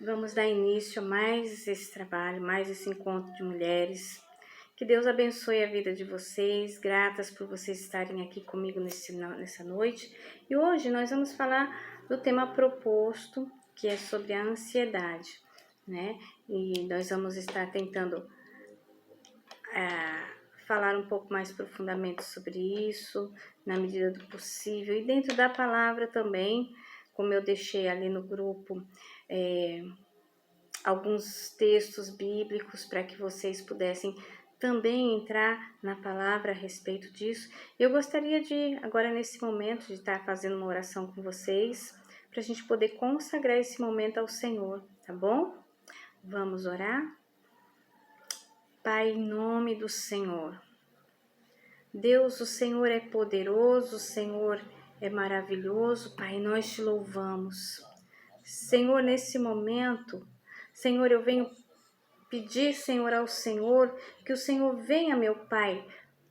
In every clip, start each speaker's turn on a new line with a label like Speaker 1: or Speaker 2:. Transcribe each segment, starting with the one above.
Speaker 1: Vamos dar início a mais esse trabalho, mais esse encontro de mulheres. Que Deus abençoe a vida de vocês, gratas por vocês estarem aqui comigo nessa noite. E hoje nós vamos falar do tema proposto, que é sobre a ansiedade, né? E nós vamos estar tentando falar um pouco mais profundamente sobre isso, na medida do possível, e dentro da palavra também, como eu deixei ali no grupo, alguns textos bíblicos para que vocês pudessem também entrar na palavra a respeito disso. Eu gostaria de, agora nesse momento, de estar fazendo uma oração com vocês, para a gente poder consagrar esse momento ao Senhor, tá bom? Vamos orar? Pai, em nome do Senhor. Deus, o Senhor é poderoso, o Senhor é maravilhoso, Pai, nós te louvamos. Senhor, nesse momento, Senhor, eu venho pedir, Senhor, ao Senhor, que o Senhor venha, meu Pai,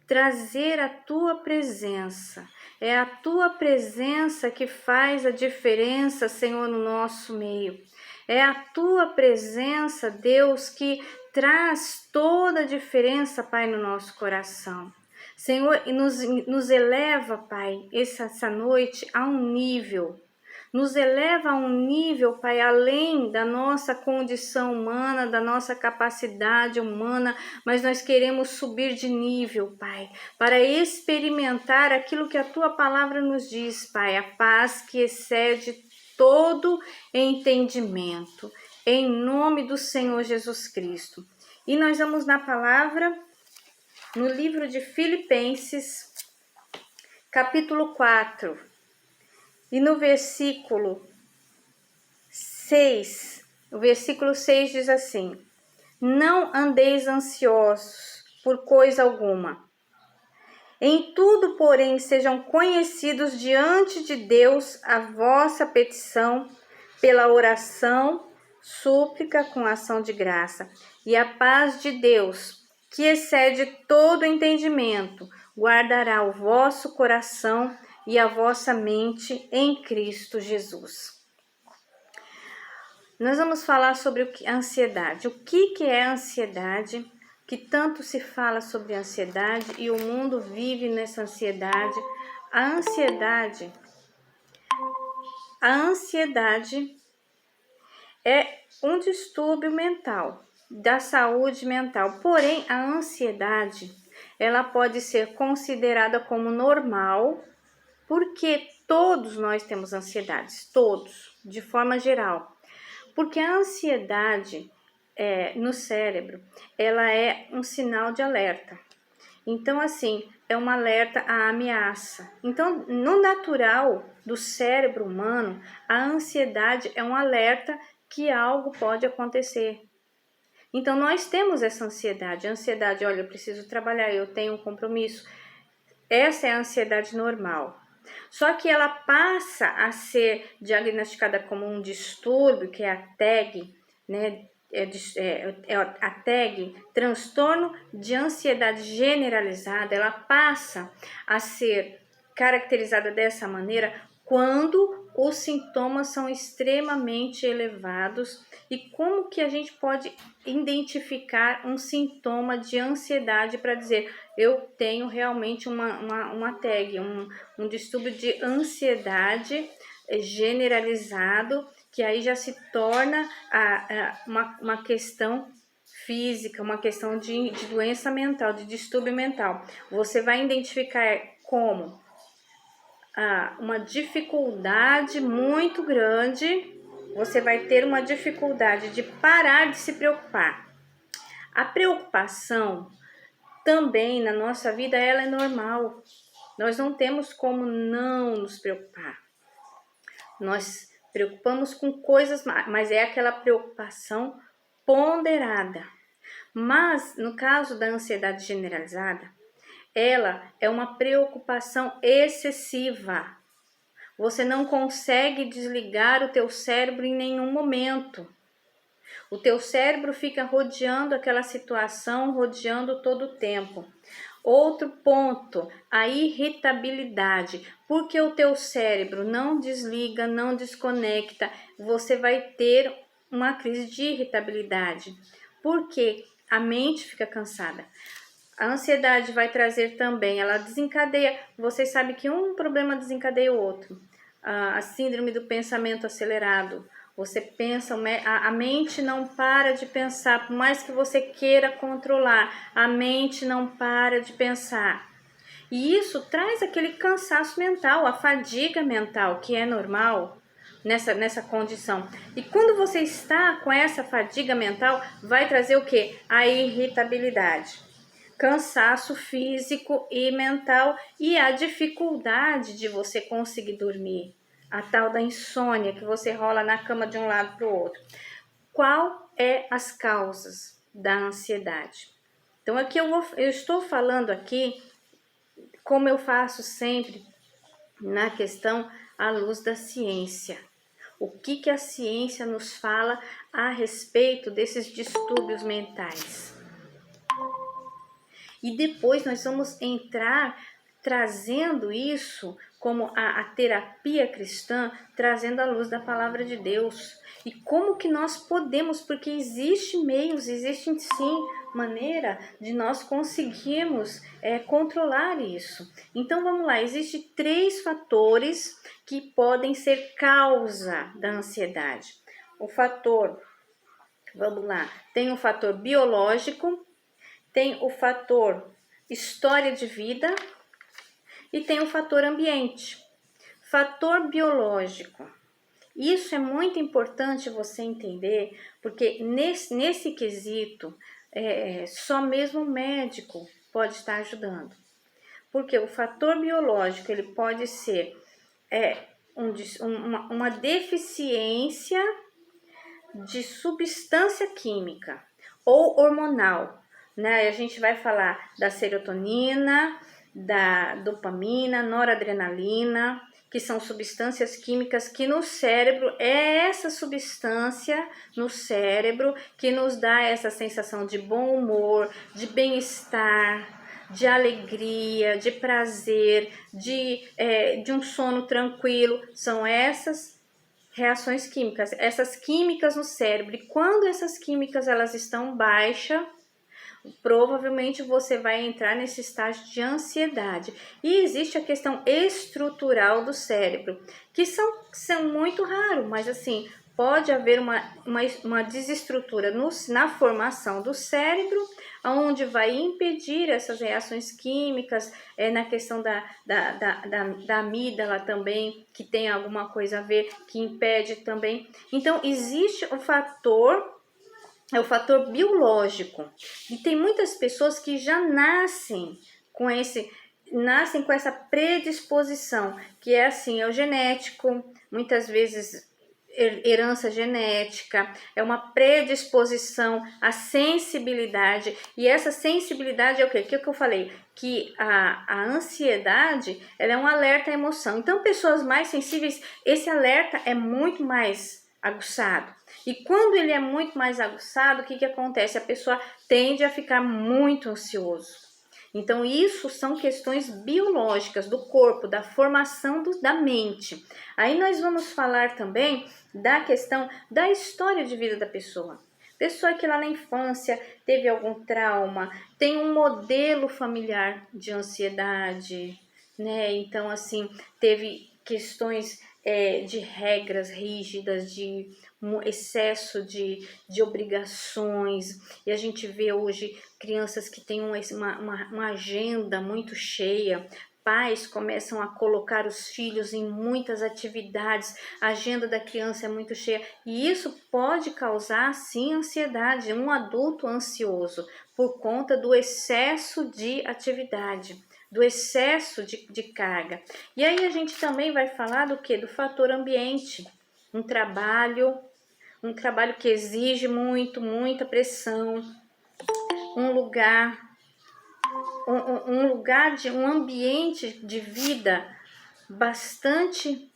Speaker 1: trazer a Tua presença. É a Tua presença que faz a diferença, Senhor, no nosso meio. É a Tua presença, Deus, que traz toda a diferença, Pai, no nosso coração. Senhor, e nos eleva, Pai, essa noite a um nível. Nos eleva a um nível, Pai, além da nossa condição humana, da nossa capacidade humana, mas nós queremos subir de nível, Pai, para experimentar aquilo que a Tua palavra nos diz, Pai, a paz que excede todo entendimento, em nome do Senhor Jesus Cristo. E nós vamos na palavra, no livro de Filipenses, capítulo 4, e no versículo 6, o versículo 6 diz assim: não andeis ansiosos por coisa alguma. Em tudo, porém, sejam conhecidos diante de Deus a vossa petição pela oração, súplica com ação de graça. E a paz de Deus, que excede todo entendimento, guardará o vosso coração e a vossa mente em Cristo Jesus. Nós vamos falar sobre a ansiedade. O que é a ansiedade? Que tanto se fala sobre ansiedade e o mundo vive nessa ansiedade. A ansiedade é um distúrbio mental, da saúde mental. Porém, a ansiedade, ela pode ser considerada como normal, porque todos nós temos ansiedades, todos, de forma geral. Porque a ansiedade no cérebro, ela é um sinal de alerta. Então, assim, é um alerta à ameaça. Então, no natural do cérebro humano, a ansiedade é um alerta que algo pode acontecer. Então, nós temos essa ansiedade. A ansiedade, olha, eu preciso trabalhar, eu tenho um compromisso. Essa é a ansiedade normal. Só que ela passa a ser diagnosticada como um distúrbio, que é a TAG, né? A TAG, transtorno de ansiedade generalizada. Ela passa a ser caracterizada dessa maneira quando os sintomas são extremamente elevados. E como que a gente pode identificar um sintoma de ansiedade para dizer eu tenho realmente uma TAG, um distúrbio de ansiedade generalizado, que aí já se torna uma questão física, uma questão de doença mental, de distúrbio mental. Você vai identificar como uma dificuldade muito grande, você vai ter uma dificuldade de parar de se preocupar. A preocupação também na nossa vida, ela é normal. Nós não temos como não nos preocupar. Nós preocupamos com coisas, mas é aquela preocupação ponderada. Mas no caso da ansiedade generalizada, ela é uma preocupação excessiva. Você não consegue desligar o teu cérebro em nenhum momento. O teu cérebro fica rodeando aquela situação, rodeando todo o tempo. Outro ponto, a irritabilidade. Porque o teu cérebro não desliga, não desconecta, você vai ter uma crise de irritabilidade, porque a mente fica cansada. A ansiedade vai trazer também, ela desencadeia, vocês sabem que um problema desencadeia o outro. A síndrome do pensamento acelerado. Você pensa, a mente não para de pensar, por mais que você queira controlar, a mente não para de pensar. E isso traz aquele cansaço mental, a fadiga mental, que é normal nessa condição. E quando você está com essa fadiga mental, vai trazer o quê? A irritabilidade, cansaço físico e mental e a dificuldade de você conseguir dormir. A tal da insônia, que você rola na cama de um lado para o outro. Qual é as causas da ansiedade? Então aqui eu estou falando aqui, como eu faço sempre na questão à luz da ciência. O que a ciência nos fala a respeito desses distúrbios mentais? E depois nós vamos entrar trazendo isso como a terapia cristã, trazendo a luz da palavra de Deus. E como que nós podemos, porque existe meios, existe sim maneira de nós conseguirmos controlar isso. Então vamos lá, existem 3 fatores que podem ser causa da ansiedade. O fator, vamos lá, tem o fator biológico, tem o fator história de vida e tem o fator ambiente. Fator biológico. Isso é muito importante você entender, porque nesse quesito, só mesmo o médico pode estar ajudando. Porque o fator biológico, ele pode ser uma deficiência de substância química ou hormonal, né? A gente vai falar da serotonina, da dopamina, noradrenalina, que são substâncias químicas que no cérebro, é essa substância no cérebro que nos dá essa sensação de bom humor, de bem-estar, de alegria, de prazer, de um sono tranquilo. São essas reações químicas, essas químicas no cérebro. E quando essas químicas elas estão baixas, provavelmente você vai entrar nesse estágio de ansiedade. E existe a questão estrutural do cérebro, que são muito raros, mas assim, pode haver uma desestrutura na formação do cérebro, onde vai impedir essas reações químicas, na questão da amígdala também, que tem alguma coisa a ver, que impede também. Então, existe o fator biológico. E tem muitas pessoas que já nascem com essa predisposição, que é assim, é o genético, muitas vezes herança genética, é uma predisposição à sensibilidade, e essa sensibilidade é o quê? O que eu falei? Que a ansiedade, ela é um alerta à emoção. Então, pessoas mais sensíveis, esse alerta é muito mais aguçado. E quando ele é muito mais aguçado, o que acontece? A pessoa tende a ficar muito ansioso. Então, isso são questões biológicas do corpo, da formação da mente. Aí nós vamos falar também da questão da história de vida da pessoa. Pessoa que lá na infância teve algum trauma, tem um modelo familiar de ansiedade, né? Então, assim, teve questões de regras rígidas, de excesso de obrigações, e a gente vê hoje crianças que têm uma agenda muito cheia. Pais começam a colocar os filhos em muitas atividades, a agenda da criança é muito cheia, e isso pode causar sim ansiedade, um adulto ansioso, por conta do excesso de atividade, do excesso de carga. E aí a gente também vai falar do que? Do fator ambiente, um trabalho que exige muita pressão, um ambiente de vida bastante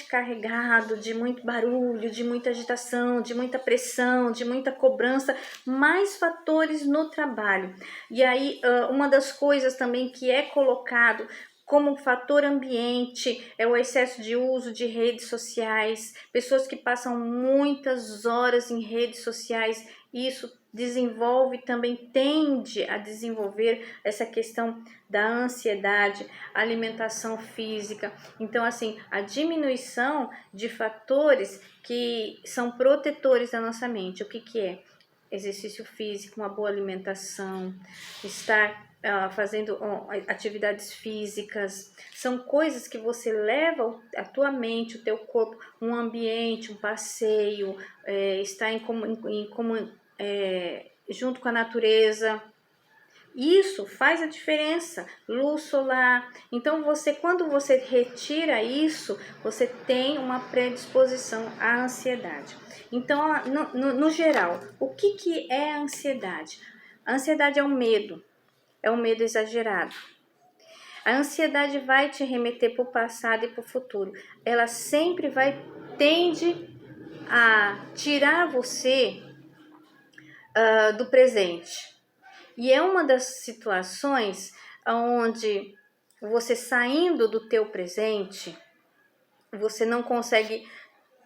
Speaker 1: carregado, de muito barulho, de muita agitação, de muita pressão, de muita cobrança, mais fatores no trabalho. E aí, uma das coisas também que é colocado como fator ambiente, é o excesso de uso de redes sociais, pessoas que passam muitas horas em redes sociais, isso desenvolve, também tende a desenvolver essa questão da ansiedade, alimentação física. Então, assim, a diminuição de fatores que são protetores da nossa mente. O que que é? Exercício físico, uma boa alimentação, estar fazendo atividades físicas, são coisas que você leva a tua mente, o teu corpo, um ambiente, um passeio, estar junto com a natureza. Isso faz a diferença. Luz solar. Então, quando você retira isso, você tem uma predisposição à ansiedade. Então, no geral, o que é a ansiedade? A ansiedade é um medo exagerado. A ansiedade vai te remeter para o passado e para o futuro. Ela sempre tende a tirar você do presente. E é uma das situações onde você saindo do teu presente, você não consegue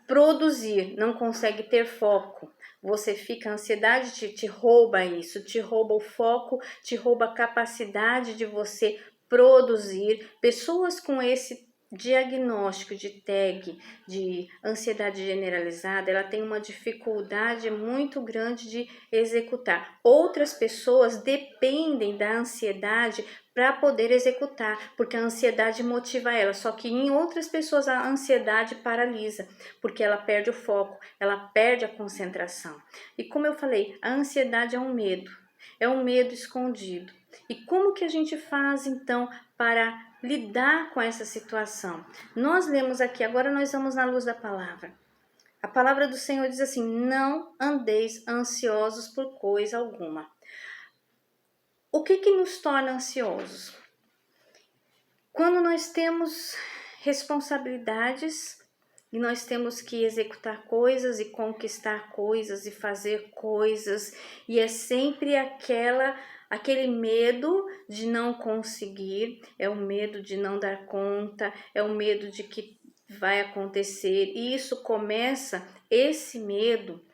Speaker 1: produzir, não consegue ter foco. Você fica, a ansiedade te rouba isso, te rouba o foco, te rouba a capacidade de você produzir. Pessoas com esse diagnóstico de TAG, de ansiedade generalizada, ela tem uma dificuldade muito grande de executar. Outras pessoas dependem da ansiedade para poder executar, porque a ansiedade motiva ela, só que em outras pessoas a ansiedade paralisa, porque ela perde o foco, ela perde a concentração. E como eu falei, a ansiedade é um medo escondido. E como que a gente faz então para lidar com essa situação? Nós lemos aqui, agora nós vamos na luz da palavra. A palavra do Senhor diz assim: não andeis ansiosos por coisa alguma. O que nos torna ansiosos? Quando nós temos responsabilidades e nós temos que executar coisas e conquistar coisas e fazer coisas, e é sempre aquele medo de não conseguir, é o medo de não dar conta, é o medo de que vai acontecer. E isso começa, esse medo,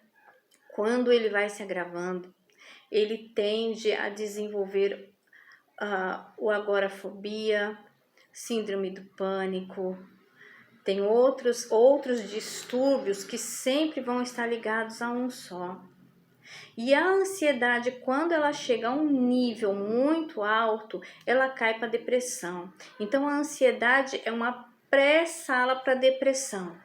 Speaker 1: quando ele vai se agravando, ele tende a desenvolver o agorafobia, síndrome do pânico. Tem outros distúrbios que sempre vão estar ligados a um só. E a ansiedade, quando ela chega a um nível muito alto, ela cai para depressão. Então, a ansiedade é uma pré-sala para depressão.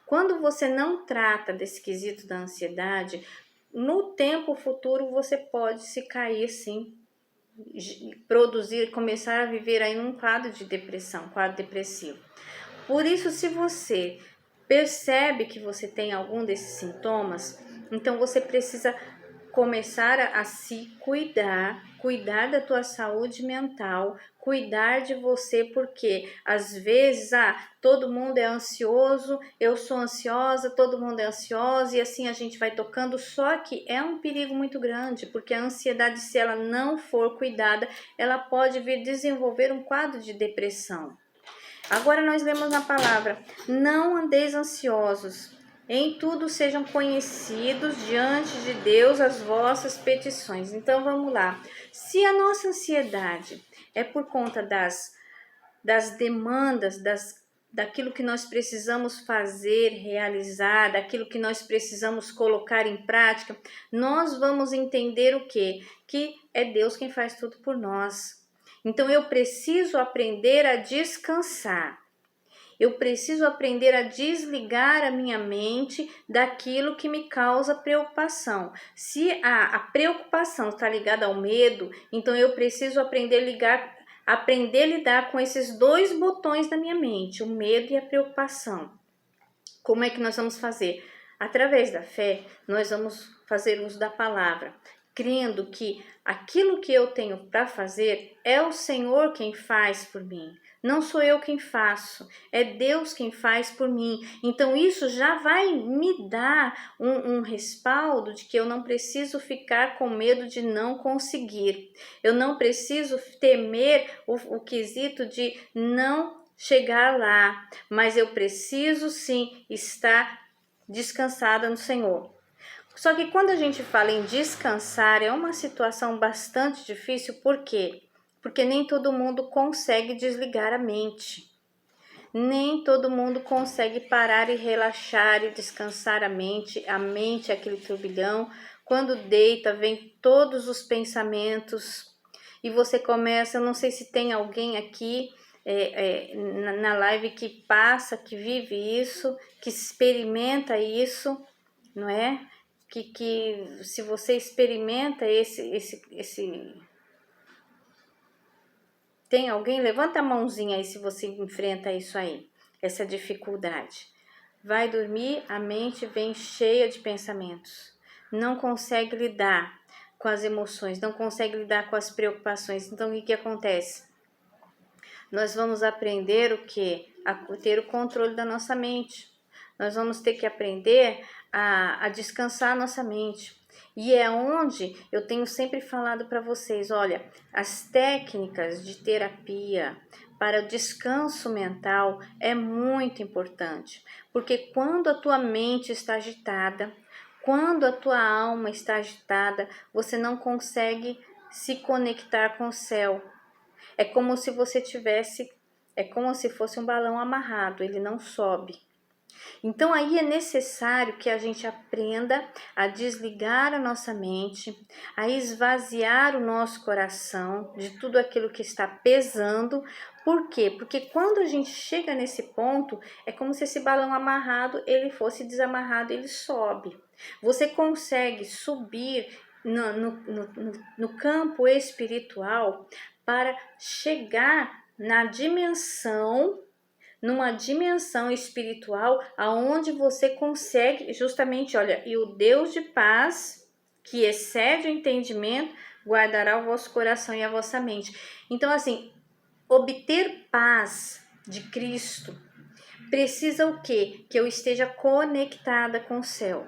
Speaker 1: Quando você não trata desse quesito da ansiedade, no tempo futuro você pode se cair, sim, começar a viver aí num quadro de depressão, quadro depressivo. Por isso, se você percebe que você tem algum desses sintomas, então você precisa começar a se cuidar da tua saúde mental, cuidar de você, porque às vezes, todo mundo é ansioso, eu sou ansiosa, todo mundo é ansioso, e assim a gente vai tocando, só que é um perigo muito grande, porque a ansiedade, se ela não for cuidada, ela pode vir desenvolver um quadro de depressão. Agora nós lemos na palavra: não andeis ansiosos, em tudo sejam conhecidos diante de Deus as vossas petições. Então vamos lá. Se a nossa ansiedade é por conta das demandas, daquilo que nós precisamos fazer, realizar, daquilo que nós precisamos colocar em prática, nós vamos entender o quê? Que é Deus quem faz tudo por nós. Então eu preciso aprender a descansar. Eu preciso aprender a desligar a minha mente daquilo que me causa preocupação. Se a preocupação está ligada ao medo, então eu preciso aprender a lidar com esses dois botões da minha mente, o medo e a preocupação. Como é que nós vamos fazer? Através da fé, nós vamos fazer uso da palavra, crendo que aquilo que eu tenho para fazer é o Senhor quem faz por mim. Não sou eu quem faço, é Deus quem faz por mim. Então isso já vai me dar um respaldo de que eu não preciso ficar com medo de não conseguir. Eu não preciso temer o quesito de não chegar lá, mas eu preciso sim estar descansada no Senhor. Só que quando a gente fala em descansar, é uma situação bastante difícil, por quê? Porque nem todo mundo consegue desligar a mente. Nem todo mundo consegue parar e relaxar e descansar a mente. A mente é aquele turbilhão. Quando deita, vem todos os pensamentos e você começa, eu não sei se tem alguém aqui na live que passa, que vive isso, que experimenta isso, não é? Que se você experimenta tem alguém? Levanta a mãozinha aí se você enfrenta isso aí, essa dificuldade. Vai dormir, a mente vem cheia de pensamentos. Não consegue lidar com as emoções, não consegue lidar com as preocupações. Então, o que acontece? Nós vamos aprender o quê? A ter o controle da nossa mente. Nós vamos ter que aprender a descansar a nossa mente. E é onde eu tenho sempre falado para vocês, olha, as técnicas de terapia para o descanso mental é muito importante, porque quando a tua mente está agitada, quando a tua alma está agitada, você não consegue se conectar com o céu. É como se você tivesse, é como se fosse um balão amarrado, ele não sobe. Então aí é necessário que a gente aprenda a desligar a nossa mente, a esvaziar o nosso coração de tudo aquilo que está pesando. Por quê? Porque quando a gente chega nesse ponto, é como se esse balão amarrado, ele fosse desamarrado, ele sobe. Você consegue subir no campo espiritual para chegar numa dimensão espiritual aonde você consegue justamente, olha, e o Deus de paz, que excede o entendimento, guardará o vosso coração e a vossa mente. Então, assim, obter paz de Cristo precisa o quê? Que eu esteja conectada com o céu.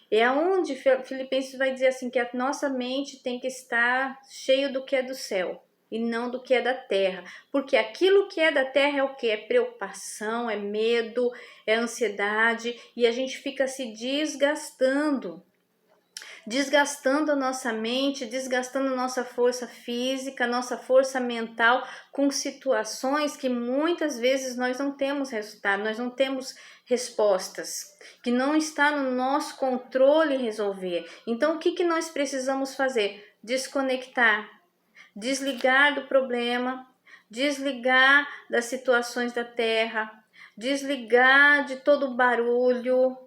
Speaker 1: É aonde Filipenses vai dizer assim que a nossa mente tem que estar cheio do que é do céu e não do que é da terra, porque aquilo que é da terra é o que? É preocupação, é medo, é ansiedade, e a gente fica se desgastando a nossa mente, desgastando a nossa força física, nossa força mental com situações que muitas vezes nós não temos resultado, nós não temos respostas, que não está no nosso controle resolver. Então, o que nós precisamos fazer? Desconectar, desligar do problema, desligar das situações da terra, desligar de todo o barulho,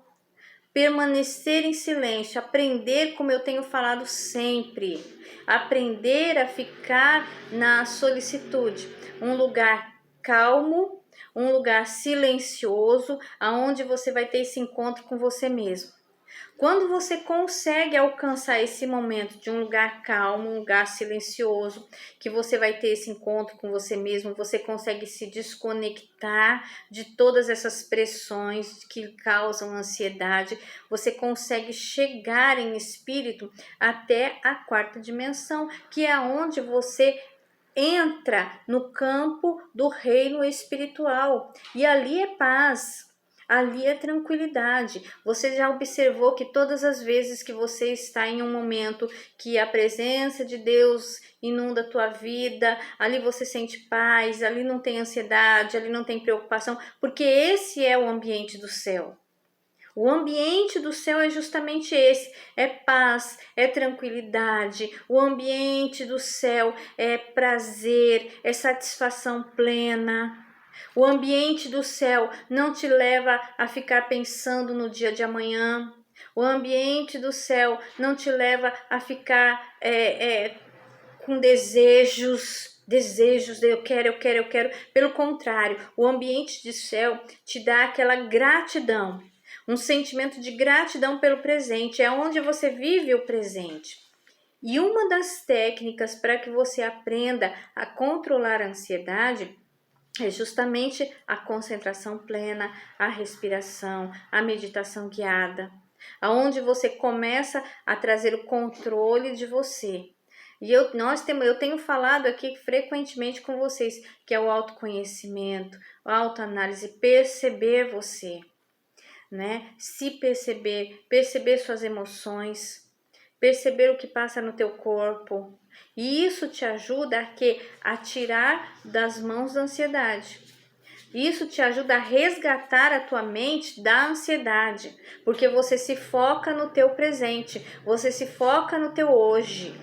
Speaker 1: permanecer em silêncio, aprender, como eu tenho falado sempre, aprender a ficar na solicitude, um lugar calmo, um lugar silencioso, aonde você vai ter esse encontro com você mesmo. Quando você consegue alcançar esse momento de um lugar calmo, um lugar silencioso, que você vai ter esse encontro com você mesmo, você consegue se desconectar de todas essas pressões que causam ansiedade, você consegue chegar em espírito até a quarta dimensão, que é onde você entra no campo do reino espiritual, e ali é paz. Ali é tranquilidade. Você já observou que todas as vezes que você está em um momento que a presença de Deus inunda a tua vida, ali você sente paz, ali não tem ansiedade, ali não tem preocupação, porque esse é o ambiente do céu. O ambiente do céu é justamente esse, é paz, é tranquilidade. O ambiente do céu é prazer, é satisfação plena. O ambiente do céu não te leva a ficar pensando no dia de amanhã. O ambiente do céu não te leva a ficar com desejos de eu quero. Pelo contrário, o ambiente do céu te dá aquela gratidão, um sentimento de gratidão pelo presente, é onde você vive o presente. E uma das técnicas para que você aprenda a controlar a ansiedade é justamente a concentração plena, a respiração, a meditação guiada, aonde você começa a trazer o controle de você. E eu tenho falado aqui frequentemente com vocês que é o autoconhecimento, a autoanálise, perceber você, né? Se perceber, perceber suas emoções, perceber o que passa no teu corpo. E isso te ajuda a tirar das mãos da ansiedade. Isso te ajuda a resgatar a tua mente da ansiedade, porque você se foca no teu presente, você se foca no teu hoje.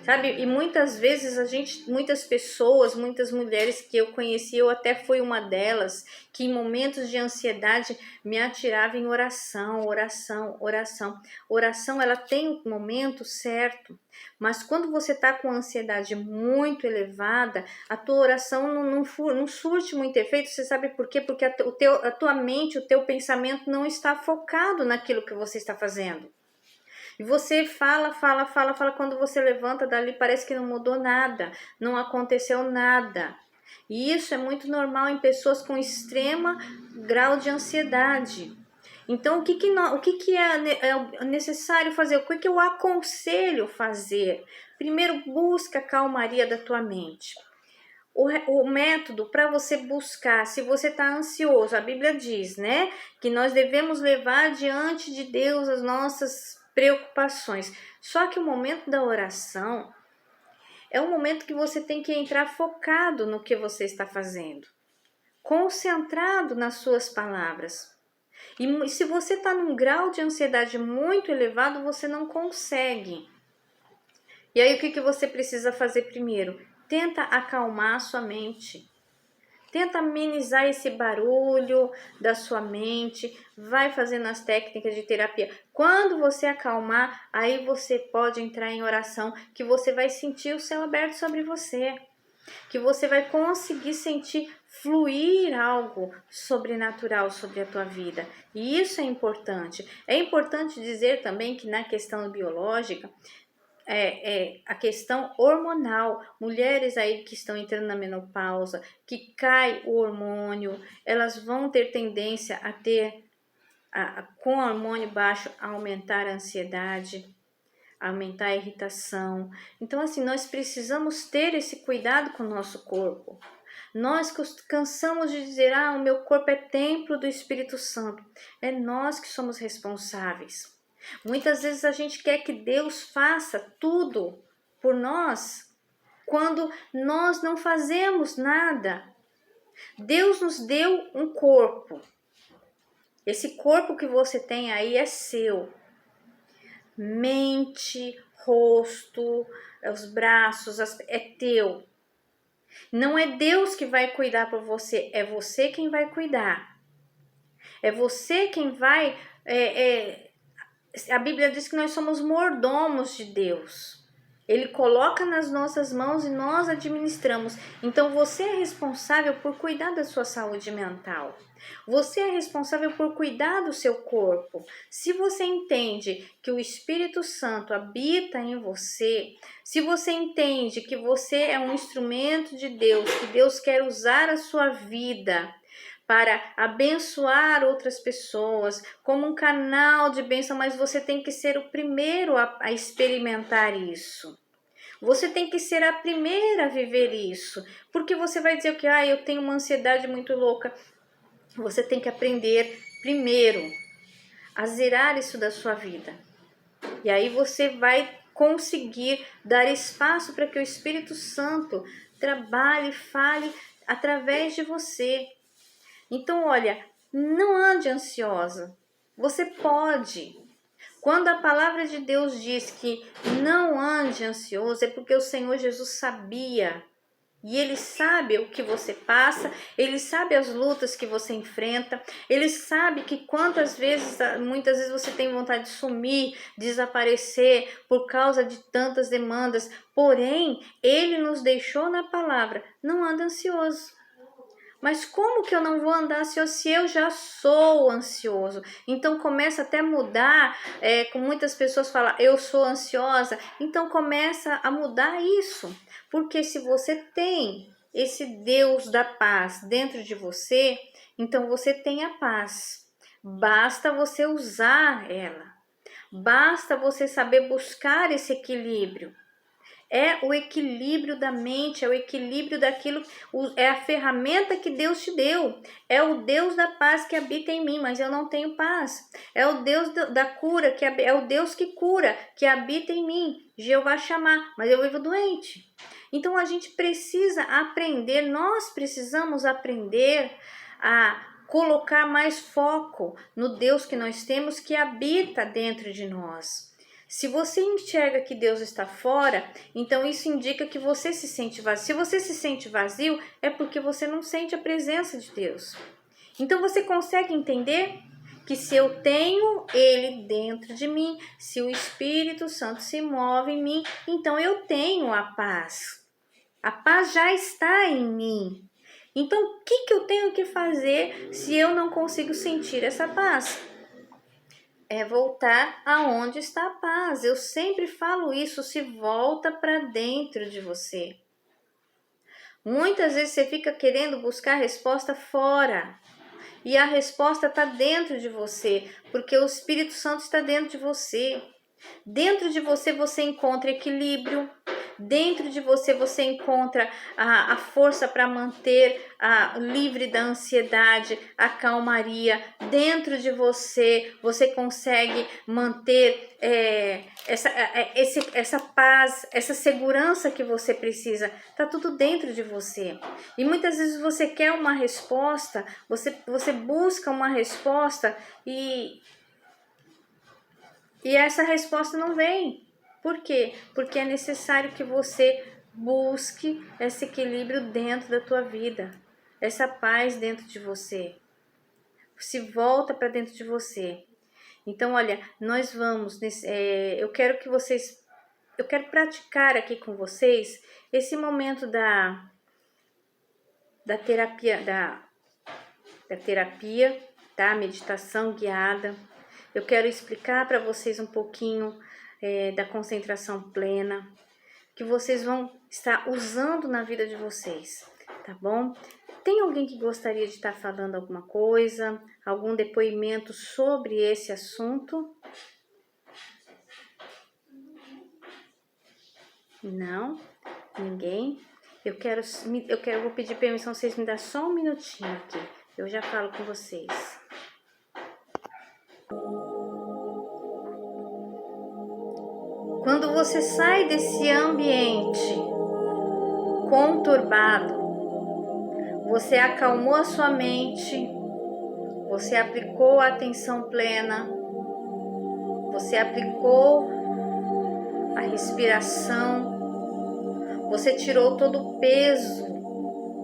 Speaker 1: Sabe? E muitas vezes muitas pessoas, muitas mulheres que eu conheci, eu até fui uma delas, que em momentos de ansiedade me atirava em oração, oração, oração. Oração, ela tem um momento certo, mas quando você está com ansiedade muito elevada, a tua oração não surte muito efeito. Você sabe por quê? Porque a tua mente, o teu pensamento não está focado naquilo que você está fazendo. E você fala, quando você levanta dali parece que não mudou nada, não aconteceu nada. E isso é muito normal em pessoas com extrema grau de ansiedade. Então, o que é necessário fazer? O que eu aconselho fazer? Primeiro, busca a calmaria da tua mente. O método para você buscar, se você está ansioso, a Bíblia diz, né, que nós devemos levar diante de Deus as nossas preocupações. Só que o momento da oração é um momento que você tem que entrar focado no que você está fazendo, concentrado nas suas palavras. E se você está num grau de ansiedade muito elevado, você não consegue. E aí o que você precisa fazer primeiro? Tenta acalmar a sua mente. Tenta amenizar esse barulho da sua mente, vai fazendo as técnicas de terapia. Quando você acalmar, aí você pode entrar em oração, que você vai sentir o céu aberto sobre você, que você vai conseguir sentir fluir algo sobrenatural sobre a tua vida. E isso é importante. É importante dizer também que na questão biológica, a questão hormonal, mulheres aí que estão entrando na menopausa, que cai o hormônio, elas vão ter tendência a ter, com o hormônio baixo, a aumentar a ansiedade, a aumentar a irritação. Então, assim, nós precisamos ter esse cuidado com o nosso corpo. Nós cansamos de dizer, o meu corpo é templo do Espírito Santo. É nós que somos responsáveis. Muitas vezes a gente quer que Deus faça tudo por nós, quando nós não fazemos nada. Deus nos deu um corpo. Esse corpo que você tem aí é seu. Mente, rosto, os braços, é teu. Não é Deus que vai cuidar por você, é você quem vai cuidar. É você quem vai... A Bíblia diz que nós somos mordomos de Deus. Ele coloca nas nossas mãos e nós administramos. Então você é responsável por cuidar da sua saúde mental. Você é responsável por cuidar do seu corpo. Se você entende que o Espírito Santo habita em você, se você entende que você é um instrumento de Deus, que Deus quer usar a sua vida para abençoar outras pessoas, como um canal de bênção, mas você tem que ser o primeiro a experimentar isso. Você tem que ser a primeira a viver isso, porque você vai dizer que eu tenho uma ansiedade muito louca. Você tem que aprender primeiro a zerar isso da sua vida. E aí você vai conseguir dar espaço para que o Espírito Santo trabalhe, fale através de você. Então, olha, não ande ansiosa. Você pode. Quando a palavra de Deus diz que não ande ansioso, é porque o Senhor Jesus sabia. E Ele sabe o que você passa, Ele sabe as lutas que você enfrenta, Ele sabe que muitas vezes você tem vontade de sumir, desaparecer por causa de tantas demandas. Porém, Ele nos deixou na palavra, não anda ansioso. Mas como que eu não vou andar ansioso se eu já sou ansioso? Então começa até a mudar, com muitas pessoas falam, eu sou ansiosa. Então começa a mudar isso, porque se você tem esse Deus da paz dentro de você, então você tem a paz. Basta você usar ela. Basta você saber buscar esse equilíbrio. É o equilíbrio da mente, é o equilíbrio daquilo, é a ferramenta que Deus te deu. É o Deus da paz que habita em mim, mas eu não tenho paz. É o Deus da cura, é o Deus que cura, que habita em mim. Jeová chamar, mas eu vivo doente. Então a gente precisa aprender, nós precisamos aprender a colocar mais foco no Deus que nós temos, que habita dentro de nós. Se você enxerga que Deus está fora, então isso indica que você se sente vazio. Se você se sente vazio, é porque você não sente a presença de Deus. Então você consegue entender que se eu tenho Ele dentro de mim, se o Espírito Santo se move em mim, então eu tenho a paz. A paz já está em mim. Então o que eu tenho que fazer se eu não consigo sentir essa paz? É voltar aonde está a paz. Eu sempre falo isso, se volta para dentro de você. Muitas vezes você fica querendo buscar a resposta fora. E a resposta está dentro de você, porque o Espírito Santo está dentro de você. Dentro de você você encontra equilíbrio. Dentro de você encontra a força para manter livre da ansiedade, a calmaria. Dentro de você consegue manter essa paz, essa segurança que você precisa. Está tudo dentro de você. E muitas vezes você quer uma resposta, você busca uma resposta e essa resposta não vem. Por quê? Porque é necessário que você busque esse equilíbrio dentro da tua vida. Essa paz dentro de você. Se volta para dentro de você. Então, olha, nós vamos... eu quero praticar aqui com vocês esse momento da terapia, da terapia, tá? Meditação guiada. Eu quero explicar para vocês um pouquinho da concentração plena, que vocês vão estar usando na vida de vocês, tá bom? Tem alguém que gostaria de estar falando alguma coisa, algum depoimento sobre esse assunto? Não? Ninguém? Eu vou pedir permissão, vocês me dão só um minutinho aqui. Eu já falo com vocês. Quando você sai desse ambiente conturbado, você acalmou a sua mente, você aplicou a atenção plena, você aplicou a respiração, você tirou todo o peso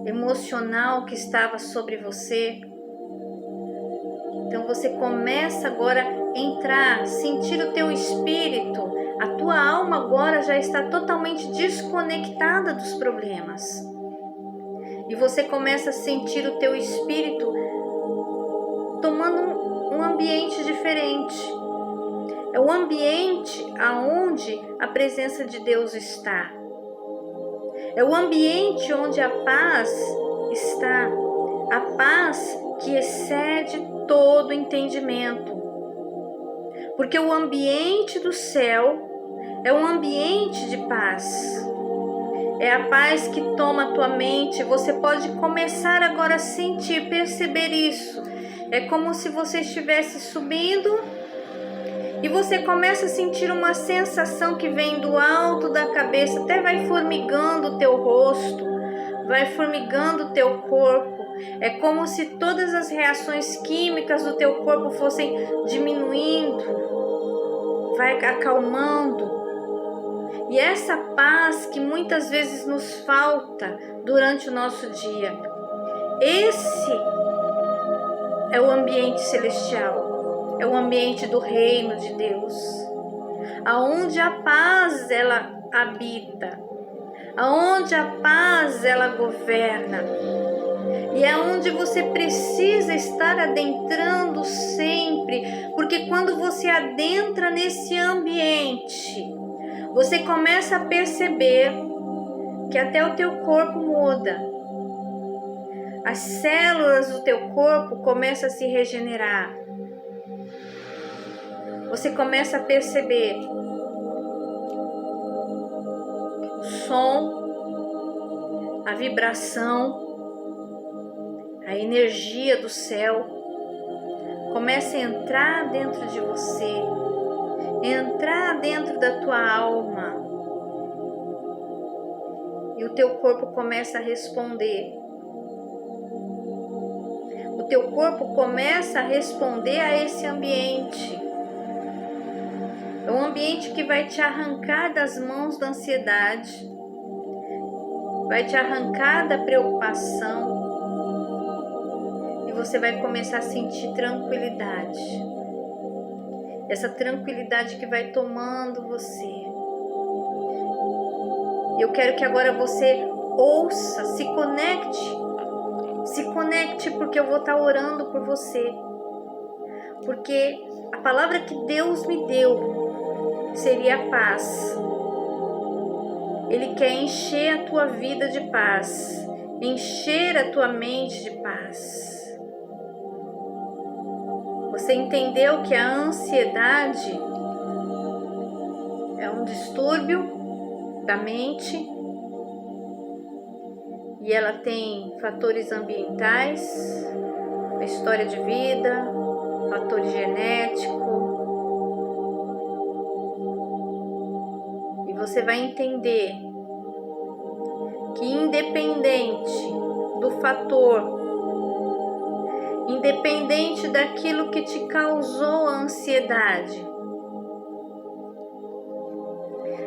Speaker 1: emocional que estava sobre você. Então você começa agora a entrar, sentir o teu espírito. A tua alma agora já está totalmente desconectada dos problemas. E você começa a sentir o teu espírito tomando um ambiente diferente. É o ambiente aonde a presença de Deus está. É o ambiente onde a paz está. A paz que excede todo entendimento. Porque o ambiente do céu é um ambiente de paz. É a paz que toma a tua mente. Você pode começar agora a sentir, perceber isso. É como se você estivesse subindo e você começa a sentir uma sensação que vem do alto da cabeça, até vai formigando o teu rosto, vai formigando o teu corpo. É como se todas as reações químicas do teu corpo fossem diminuindo, vai acalmando. E essa paz que muitas vezes nos falta durante o nosso dia, esse é o ambiente celestial, é o ambiente do reino de Deus, aonde a paz ela habita, aonde a paz ela governa. E é onde você precisa estar adentrando sempre, porque quando você adentra nesse ambiente, você começa a perceber que até o teu corpo muda. As células do teu corpo começam a se regenerar. Você começa a perceber o som, a vibração, a energia do céu começa a entrar dentro de você, entrar dentro da tua alma, e o teu corpo começa a responder. O teu corpo começa a responder a esse ambiente. É um ambiente que vai te arrancar das mãos da ansiedade, vai te arrancar da preocupação, e você vai começar a sentir tranquilidade. Essa tranquilidade que vai tomando você. Eu quero que agora você ouça, se conecte, porque eu vou estar orando por você. Porque a palavra que Deus me deu seria a paz. Ele quer encher a tua vida de paz, encher a tua mente de paz. Você entendeu que a ansiedade é um distúrbio da mente e ela tem fatores ambientais, a história de vida, fator genético, e você vai entender que independente do fator, independente daquilo que te causou a ansiedade,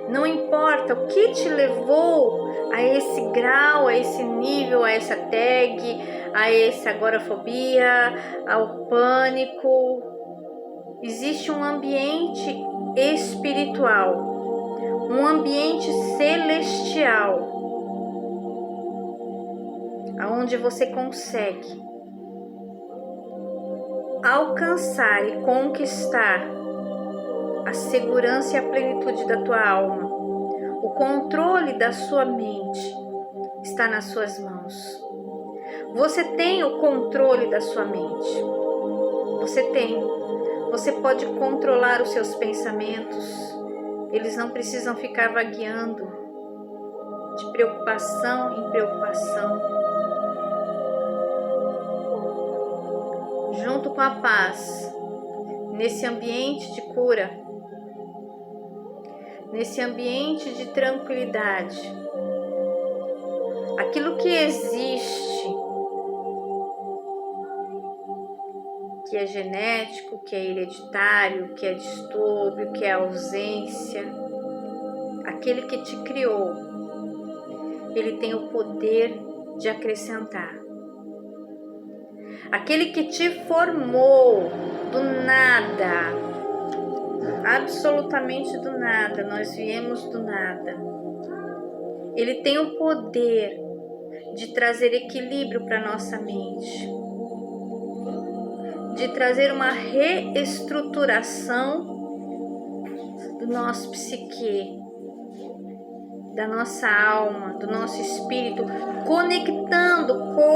Speaker 1: não importa o que te levou a esse grau, a esse nível, a essa tag, a essa agorafobia, ao pânico, existe um ambiente espiritual, um ambiente celestial, aonde você consegue alcançar e conquistar a segurança e a plenitude da tua alma. O controle da sua mente está nas suas mãos. Você tem o controle da sua mente. Você tem. Você pode controlar os seus pensamentos. Eles não precisam ficar vagueando de preocupação em preocupação. Junto com a paz, nesse ambiente de cura, nesse ambiente de tranquilidade, aquilo que existe, que é genético, que é hereditário, que é distúrbio, que é ausência, aquele que te criou, ele tem o poder de acrescentar. Aquele que te formou do nada, absolutamente do nada, nós viemos do nada. Ele tem o poder de trazer equilíbrio para nossa mente, de trazer uma reestruturação do nosso psique, da nossa alma, do nosso espírito, conectando corpo